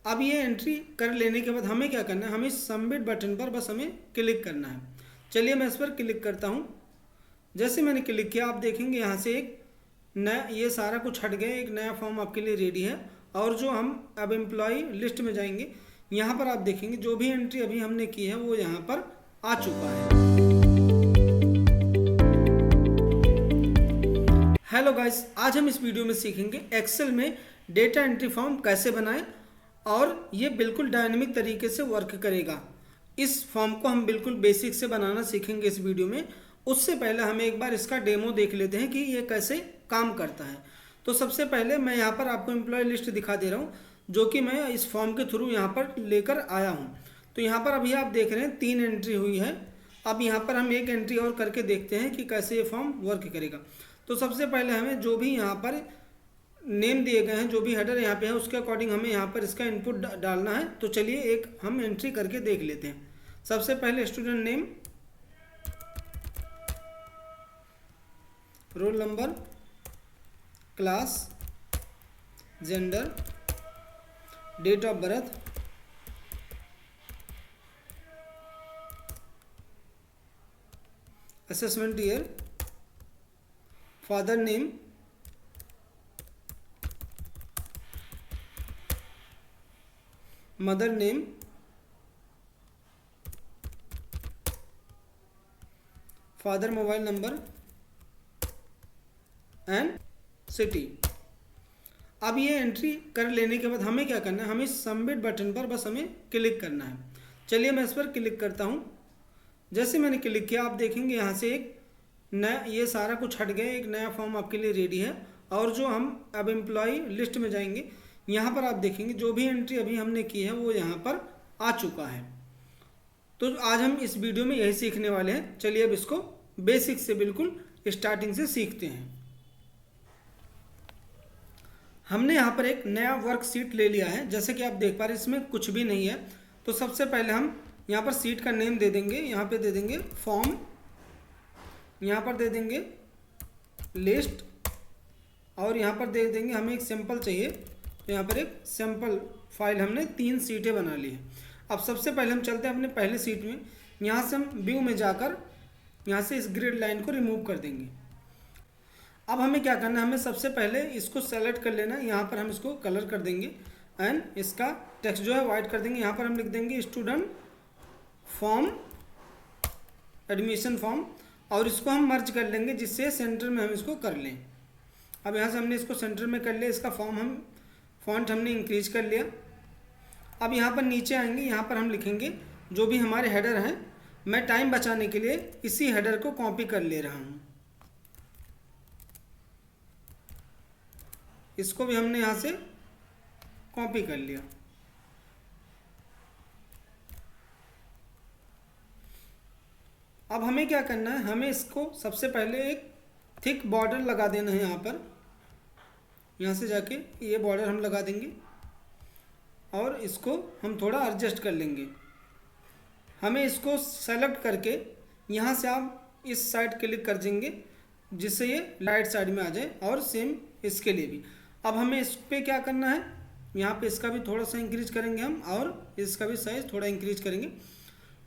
अब ये एंट्री कर लेने के बाद हमें क्या करना है, हमें सबमिट बटन पर बस हमें क्लिक करना है। चलिए मैं इस पर क्लिक करता हूँ। जैसे मैंने क्लिक किया आप देखेंगे यहाँ से एक नया, ये सारा कुछ हट गया, एक नया फॉर्म आपके लिए रेडी है। और जो हम अब एम्प्लॉय लिस्ट में जाएंगे, यहाँ पर आप देखेंगे जो भी एंट्री अभी हमने की है वो यहाँ पर आ चुका है। हेलो गाइस, आज हम इस वीडियो में सीखेंगे एक्सेल में डेटा एंट्री फॉर्म कैसे बनाएं और ये बिल्कुल डायनेमिक तरीके से वर्क करेगा। इस फॉर्म को हम बिल्कुल बेसिक से बनाना सीखेंगे इस वीडियो में। उससे पहले हम एक बार इसका डेमो देख लेते हैं कि ये कैसे काम करता है। तो सबसे पहले मैं यहाँ पर आपको एम्प्लॉय लिस्ट दिखा दे रहा हूँ, जो कि मैं इस फॉर्म के थ्रू यहाँ पर लेकर आया हूँ। तो यहाँ पर अभी आप देख रहे हैं 3 एंट्री हुई है। अब यहाँ पर हम एक एंट्री और करके देखते हैं कि कैसे ये फॉर्म वर्क करेगा। तो सबसे पहले हमें जो भी यहाँ पर नेम दिए गए हैं, जो भी हेडर यहाँ पे है, उसके अकॉर्डिंग हमें यहाँ पर इसका इनपुट डालना है। तो चलिए एक हम एंट्री करके देख लेते हैं। सबसे पहले student name, roll number, class, gender, date of birth, assessment year, father name, mother name, father mobile number and city. अब ये एंट्री कर लेने के बाद हमें क्या करना है, हमें सबमिट बटन पर बस हमें क्लिक करना है। चलिए मैं इस पर क्लिक करता हूँ। जैसे मैंने क्लिक किया आप देखेंगे यहाँ से एक नया, ये सारा कुछ हट गया, एक नया फॉर्म आपके लिए रेडी है। और जो हम अब एम्प्लॉय लिस्ट में जाएंगे, यहाँ पर आप देखेंगे जो भी एंट्री अभी हमने की है वो यहाँ पर आ चुका है। तो आज हम इस वीडियो में यही सीखने वाले हैं। चलिए अब इसको बेसिक से बिल्कुल स्टार्टिंग से सीखते हैं। हमने यहाँ पर एक नया वर्कशीट ले लिया है। जैसे कि आप देख पा रहे हैं इसमें कुछ भी नहीं है। तो सबसे पहले हम यहाँ पर सीट का नेम दे देंगे, यहाँ पे दे देंगे फॉर्म, यहाँ पर दे देंगे लिस्ट, और यहाँ पर दे देंगे हमें एक सैंपल चाहिए। तो यहाँ पर एक सैंपल फाइल हमने 3 सीटें बना ली है। अब सबसे पहले हम चलते हैं अपने पहले सीट में। यहाँ से हम व्यू में जाकर यहाँ से इस ग्रिड लाइन को रिमूव कर देंगे। अब हमें क्या करना है, हमें सबसे पहले इसको सेलेक्ट कर लेना है। यहाँ पर हम इसको कलर कर देंगे एंड इसका टेक्स्ट जो है वाइट कर देंगे। यहाँ पर हम लिख देंगे स्टूडेंट फॉर्म, एडमिशन फॉर्म, और इसको हम मर्ज कर लेंगे जिससे सेंटर में हम इसको कर लें। अब यहाँ से हमने इसको सेंटर में कर लिया। इसका फॉन्ट हमने इंक्रीज कर लिया। अब यहाँ पर नीचे आएंगे, यहाँ पर हम लिखेंगे जो भी हमारे हेडर हैं। मैं टाइम बचाने के लिए इसी हेडर को कॉपी कर ले रहा हूँ। इसको भी हमने यहाँ से कॉपी कर लिया। अब हमें क्या करना है, हमें इसको सबसे पहले एक थिक बॉर्डर लगा देना है। यहाँ पर यहाँ से जाके ये बॉर्डर हम लगा देंगे और इसको हम थोड़ा एडजस्ट कर लेंगे। हमें इसको सेलेक्ट करके यहाँ से आप इस साइड क्लिक कर देंगे जिससे ये राइट साइड में आ जाए, और सेम इसके लिए भी। अब हमें इस पर क्या करना है, यहाँ पे इसका भी थोड़ा सा इंक्रीज करेंगे हम, और इसका भी साइज थोड़ा इंक्रीज करेंगे।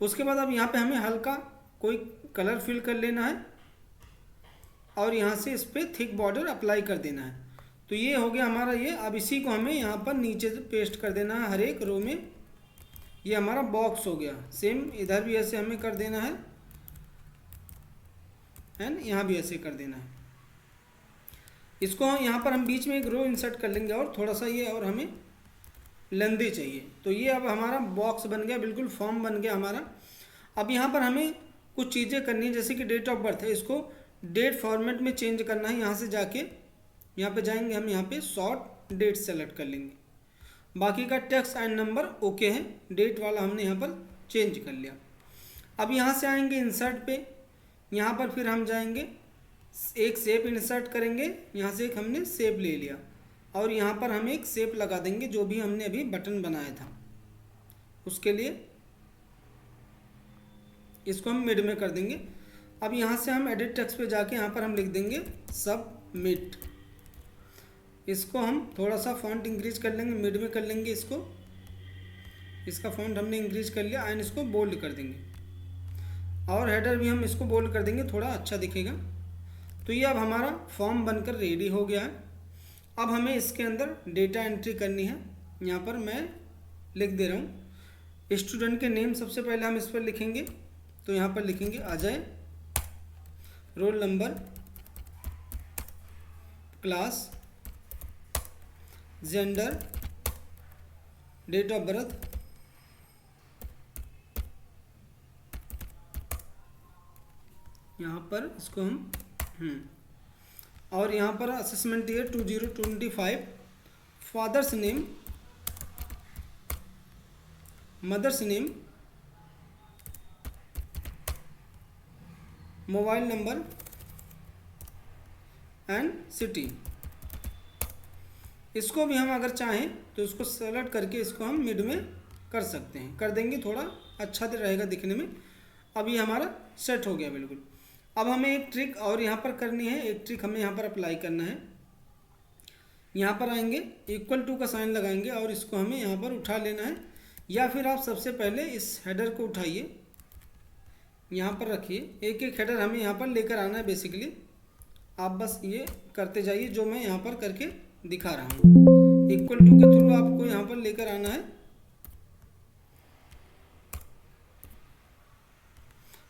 उसके बाद अब यहाँ पे हमें हल्का कोई कलर फिल कर लेना है और यहाँ से इस पर थिक बॉर्डर अप्लाई कर देना है। तो ये हो गया हमारा ये। अब इसी को हमें यहाँ पर नीचे से पेस्ट कर देना है हर एक रो में। ये हमारा बॉक्स हो गया। सेम इधर भी ऐसे हमें कर देना है एंड यहाँ भी ऐसे कर देना है। इसको यहाँ पर हम बीच में एक रो इंसर्ट कर लेंगे और थोड़ा सा ये और हमें लेंदी चाहिए। तो ये अब हमारा बॉक्स बन गया, बिल्कुल फॉर्म बन गया हमारा। अब यहाँ पर हमें कुछ चीज़ें करनी है, जैसे कि डेट ऑफ बर्थ है, इसको डेट फॉर्मेट में चेंज करना है। यहाँ से जाके यहाँ पे जाएंगे हम, यहाँ पे शॉर्ट डेट सेलेक्ट कर लेंगे। बाकी का टेक्स्ट एंड नंबर ओके है, डेट वाला हमने यहाँ पर चेंज कर लिया। अब यहाँ से आएंगे इंसर्ट पे, यहाँ पर फिर हम जाएंगे एक शेप इंसर्ट करेंगे। यहाँ से एक हमने शेप ले लिया और यहाँ पर हम एक शेप लगा देंगे जो भी हमने अभी बटन बनाया था उसके लिए। इसको हम मिड में कर देंगे। अब यहाँ से हम एडिट टेक्स्ट पे जाके यहाँ पर हम लिख देंगे सबमिट। इसको हम थोड़ा सा फॉन्ट इंक्रीज कर लेंगे, मिड में कर लेंगे इसको इसका फॉन्ट हमने इंक्रीज कर लिया एंड इसको बोल्ड कर देंगे, और हेडर भी हम इसको बोल्ड कर देंगे, थोड़ा अच्छा दिखेगा। तो ये अब हमारा फॉर्म बनकर रेडी हो गया है। अब हमें इसके अंदर डेटा एंट्री करनी है। यहाँ पर मैं लिख दे रहा हूँ स्टूडेंट के नेम, सबसे पहले हम इस पर लिखेंगे। तो यहाँ पर लिखेंगे Ajay, roll number, class, gender, date of birth, यहाँ पर इसको हम और यहाँ पर assessment year 2025, father's name, mother's name, mobile number and city. इसको भी हम अगर चाहें तो इसको सेलेक्ट करके इसको हम मिड में कर सकते हैं, कर देंगे, थोड़ा अच्छा रहेगा दिखने में। अब ये हमारा सेट हो गया बिल्कुल। अब हमें एक ट्रिक और यहाँ पर करनी है, एक ट्रिक हमें यहाँ पर अप्लाई करना है। यहाँ पर आएंगे, इक्वल टू का साइन लगाएंगे और इसको हमें यहाँ पर उठा लेना है, या फिर आप सबसे पहले इस हेडर को उठाइए, यहाँ पर रखिए। एक एक हेडर हमें यहाँ पर लेकर आना है बेसिकली। आप बस ये करते जाइए जो मैं यहाँ पर करके दिखा रहा हूँ। इक्वल टू के थ्रू आपको यहाँ पर लेकर आना है।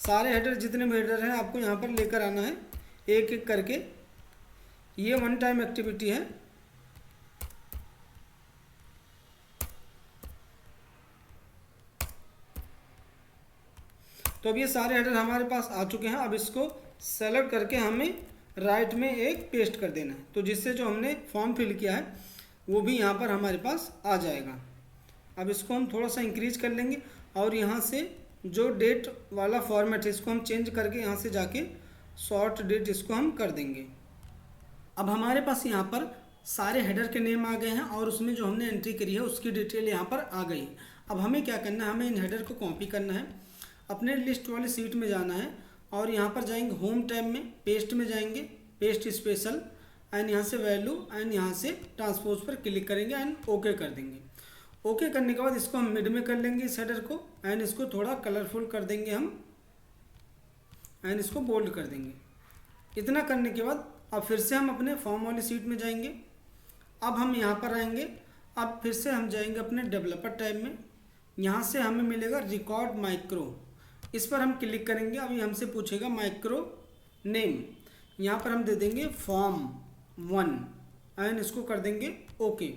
सारे हेडर जितने भी हेडर हैं आपको यहाँ पर लेकर आना है एक एक करके। ये वन टाइम एक्टिविटी है। तो अब ये सारे हेडर हमारे पास आ चुके हैं। अब इसको सेलेक्ट करके हमें राइट में एक पेस्ट कर देना है, तो जिससे जो हमने फॉर्म फिल किया है वो भी यहाँ पर हमारे पास आ जाएगा। अब इसको हम थोड़ा सा इंक्रीज कर लेंगे और यहाँ से जो डेट वाला फॉर्मेट है इसको हम चेंज करके यहाँ से जाके शॉर्ट डेट इसको हम कर देंगे। अब हमारे पास यहाँ पर सारे हेडर के नेम आ गए हैं और उसमें जो हमने एंट्री करी है उसकी डिटेल यहाँ पर आ गई है। अब हमें क्या करना है, हमें इन हेडर को कॉपी करना है, अपने लिस्ट वाली सीट में जाना है और यहाँ पर जाएंगे होम टैब में, पेस्ट में जाएंगे, पेस्ट स्पेशल एंड यहाँ से वैल्यू एंड यहाँ से ट्रांसपोज पर क्लिक करेंगे एंड ओके कर देंगे। ओके करने के बाद इसको हम मिड में कर लेंगे इस हेडर को एंड इसको थोड़ा कलरफुल कर देंगे हम एंड इसको बोल्ड कर देंगे। इतना करने के बाद अब फिर से हम अपने फॉर्म वाली सीट में जाएंगे। अब हम यहाँ पर आएंगे, अब फिर से हम जाएंगे अपने डेवलपर टैब में। यहाँ से हमें मिलेगा रिकॉर्ड माइक्रो, इस पर हम क्लिक करेंगे। अभी हमसे पूछेगा माइक्रो नेम, यहाँ पर हम दे देंगे फॉर्म 1 एंड इसको कर देंगे ओके।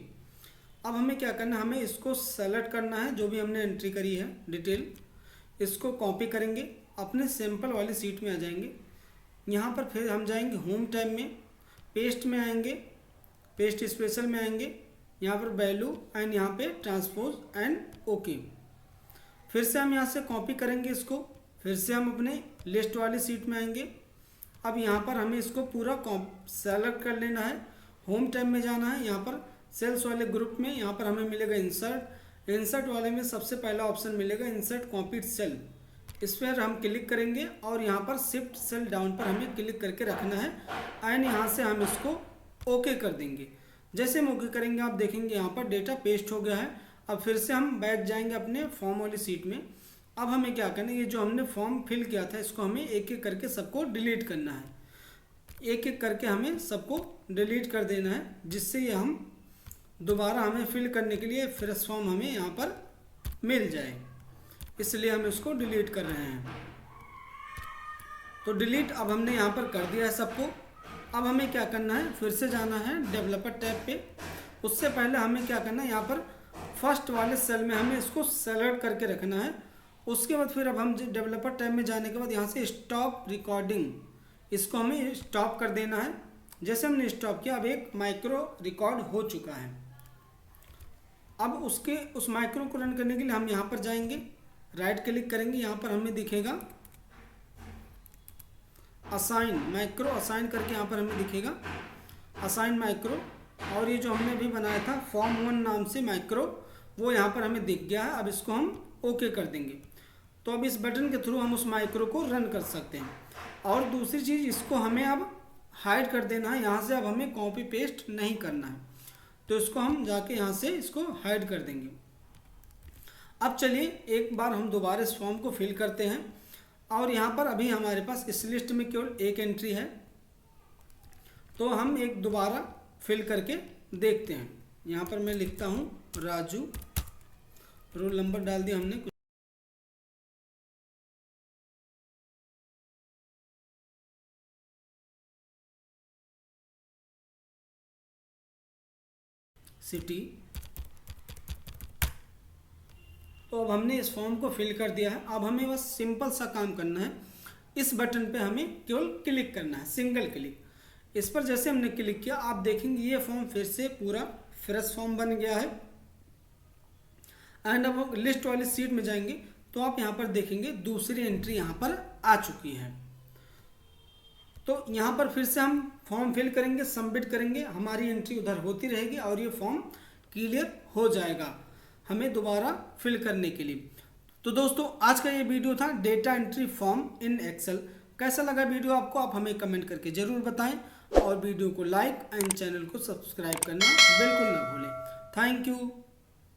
अब हमें क्या करना है, हमें इसको सेलेक्ट करना है, जो भी हमने एंट्री करी है डिटेल, इसको कॉपी करेंगे, अपने सैंपल वाली सीट में आ जाएंगे। यहाँ पर फिर हम जाएंगे होम टैब में, पेस्ट में आएंगे, पेस्ट स्पेशल में आएंगे, यहाँ पर वैल्यू एंड यहाँ पे ट्रांसपोज एंड ओके। फिर से हम यहाँ से कॉपी करेंगे इसको, फिर से हम अपने लिस्ट वाली सीट में आएंगे। अब यहाँ पर हमें इसको पूरा सेलेक्ट कर लेना है, होम टैब में जाना है, यहाँ पर सेल्स वाले ग्रुप में यहाँ पर हमें मिलेगा इंसर्ट, इंसर्ट वाले में सबसे पहला ऑप्शन मिलेगा इंसर्ट कॉपीड सेल, इस पर हम क्लिक करेंगे और यहाँ पर शिफ्ट सेल डाउन पर हमें क्लिक करके रखना है एंड यहाँ से हम इसको ओके कर देंगे। जैसे हम ओके करेंगे आप देखेंगे यहाँ पर डेटा पेस्ट हो गया है। अब फिर से हम बैठ जाएंगे अपने फॉर्म वाली सीट में। अब हमें क्या करना है, ये जो हमने फॉर्म फिल किया था इसको हमें एक एक करके सबको डिलीट करना है, एक एक करके हमें सबको डिलीट कर देना है, जिससे ये हम दोबारा हमें फिल करने के लिए फ्रेश फॉर्म हमें यहाँ पर मिल जाए, इसलिए हम इसको डिलीट कर रहे हैं। तो डिलीट अब हमने यहाँ पर कर दिया है सबको। अब हमें क्या करना है, फिर से जाना है डेवलपर टैब पे। उससे पहले हमें क्या करना है, यहाँ पर फर्स्ट वाले सेल में हमें इसको सेलेक्ट करके रखना है। उसके बाद फिर अब हम डेवलपर टैब में जाने के बाद यहाँ से स्टॉप रिकॉर्डिंग, इसको हमें स्टॉप कर देना है। जैसे हमने स्टॉप किया, अब एक माइक्रो रिकॉर्ड हो चुका है। अब उस माइक्रो को रन करने के लिए हम यहाँ पर जाएंगे, राइट क्लिक करेंगे, यहाँ पर हमें दिखेगा असाइन माइक्रो, असाइन करके यहाँ पर हमें दिखेगा असाइन माइक्रो, और ये जो हमने अभी बनाया था फॉर्म 1 नाम से माइक्रो, वो यहाँ पर हमें दिख गया है। अब इसको हम ओके कर देंगे। तो अब इस बटन के थ्रू हम उस माइक्रो को रन कर सकते हैं। और दूसरी चीज़, इसको हमें अब हाइड कर देना है, यहाँ से अब हमें कॉपी पेस्ट नहीं करना है, तो इसको हम जाके यहाँ से इसको हाइड कर देंगे। अब चलिए एक बार हम दोबारा इस फॉर्म को फिल करते हैं और यहाँ पर अभी हमारे पास इस लिस्ट में केवल एक एंट्री है, तो हम एक दोबारा फिल करके देखते हैं। यहाँ पर मैं लिखता हूँ राजू, रोल नंबर डाल दिया हमने, सिटी। तो अब हमने इस फॉर्म को फिल कर दिया है। अब हमें बस सिंपल सा काम करना है, इस बटन पे हमें केवल क्लिक करना है, सिंगल क्लिक। इस पर जैसे हमने क्लिक किया आप देखेंगे ये फॉर्म फिर से पूरा फ्रेश फॉर्म बन गया है। एंड अब लिस्ट वाली सीट में जाएंगे तो आप यहाँ पर देखेंगे दूसरी एंट्री यहाँ पर आ चुकी है। तो यहाँ पर फिर से हम फॉर्म फिल करेंगे, सबमिट करेंगे, हमारी एंट्री उधर होती रहेगी और ये फॉर्म क्लियर हो जाएगा हमें दोबारा फिल करने के लिए। तो दोस्तों आज का ये वीडियो था data entry form in excel. कैसा लगा वीडियो आपको, आप हमें कमेंट करके ज़रूर बताएं और वीडियो को लाइक एंड चैनल को सब्सक्राइब करना बिल्कुल ना भूलें। Thank you.